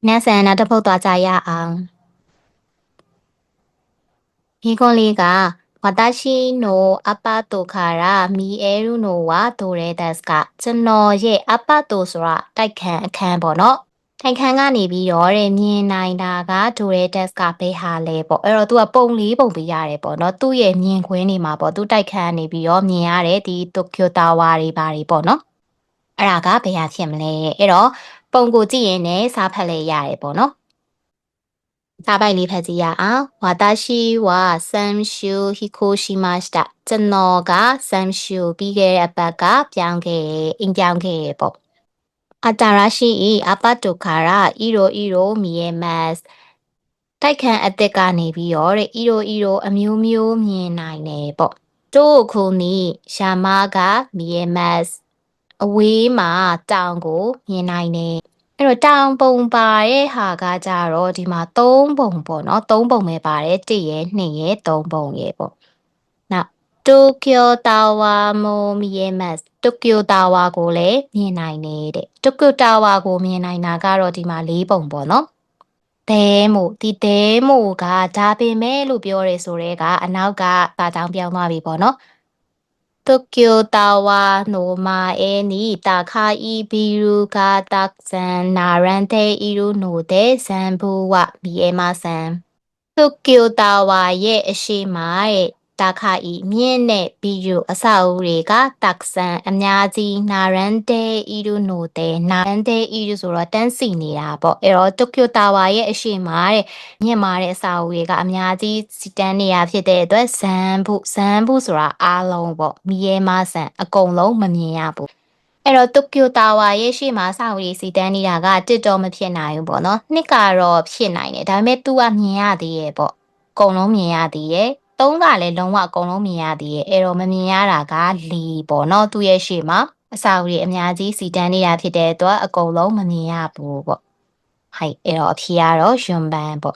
皆さん、なたぽとあちゃやあん。みこりが、私のアパートから見えるのはどれですかကျွန်တော်ရဲ့အပတ်တိုဆိုတာတိုက်ခန်းအခန်းပေါ့နော်တိုက်ခန်းကနေပြီးတော့တဲ့မြင်နိုင်တာကဒိုရဲဒက်ကဘယ်ဟာလဲပေါ့အဲ့တော့ तू ကပုံလေးပုံပေးရတယ်ပေါ့နော်သူ့ရဲ့မြင်ကွင်းနေမှာပေါ့သူတိုက်ခန်းနေပြီးတော့မြင်ရတဲ့ဒီတိုကျိုတာဝါတွေဘာတွေပေါ့နော်အဲ့ဒါကဘယ်ဟာဖြစ်မလဲအဲ့တော့ပုံကိုကြည့်ရင်လည်းစားဖတ်လဲရတယ်ပေါ့နော်စာပိုက်လေးဖတ်ကြည့်ရအောင်ဝါတာရှိဝါဆမ်ရှူဟီကိုရှိမစတာကျွန်တော်ကဆမ်ရှူပြီးခဲ့တဲ့အပတ်ကပြောင်းခဲ့အိမ်ပြောင်းခဲ့ပေါ့အတာရရှိအပတ်တုခါရာအီရိုမီယေမတ်တိုက်ခန်းအသက်ကနေပြီးတော့တဲ့အီရိုအမျိုးမျိုးမြင်နိုင်တယ်ပေါ့တို့ခုနီရှာမကမီယေမတ်အဝေးမှာတောင်ကိုမြင်နိုင်တယ်အဲ့တော့တောင်ပုံပါရဲ့ဟာကကြတော့ဒီမှာ3ပုံပေါ့နော်3ပုံပဲပါတယ်1ရယ်2ရယ်3ပုံရယ်ပေါ့နောက်တိုကျိုတာဝါမိုမီယေမတ်တိုကျိုတာဝါကိုလည်းမြင်နိုင်နေတဲ့တိုကျိုတာဝါကိုမြင်နိုင်တာကတော့ဒီမှာ4ပုံပေါ့နော်တဲမို့ဒီတဲမို့ကဒါပေမဲ့လို့ပြောရဲဆိုရဲကအနောက်ကစာကြောင်းပြောင်းသွားပြီပေါ့နော်東京タワーの前に高いビルがたくさん並んでいるので全部は見えません。東京タワーရဲ့အရှိမ高いမြင့်တဲ့ဘီယူအဆောက်အဦတွေကたくさんအများကြီး並んでいるので並んでいるဆိုတော့တန်းစီနေတာပေါ့အဲ့တော့တိုကျိုတာဝါရဲ့အရှိမမြင့်မာတဲ့အဆောက်အဦတွေကအများကြီးစီတန်းနေရဖြစ်တဲ့အတွက်ဇန်ဘူးဆိုတာအားလုံးပေါ့မီယေမဆန်အကုန်လုံးမမြင်ရဘူးအဲ့တော့တိုကျိုတာဝါရဲ့ရှေ့မှာစာအုပ်ရေးစီတန်းနေတာကတစ်တော့မဖြစ်နိုင်ဘူးပေါ့နော်နှစ်ကတော့ဖြစ်နိုင်တယ်ဒါပေမဲ့ तू ကမြင်ရသေးရဲ့ပေါ့အကုန်လုံးမြင်ရသေးရဲ့သုံးကလည်းလုံးဝအကုန်လုံးမြင်ရသေးရဲ့အဲ့တော့မမြင်ရတာက4ပေါ့နော်သူ့ရဲ့ရှေ့မှာအစာအုပ်တွေအများကြီးစီတန်းနေတာဖြစ်တဲ့အတွက်အကုန်လုံးမမြင်ရဘူးပေါ့ဟိုက်အဲ့တော့အဖြေကတော့ယွန်ပန်ပေါ့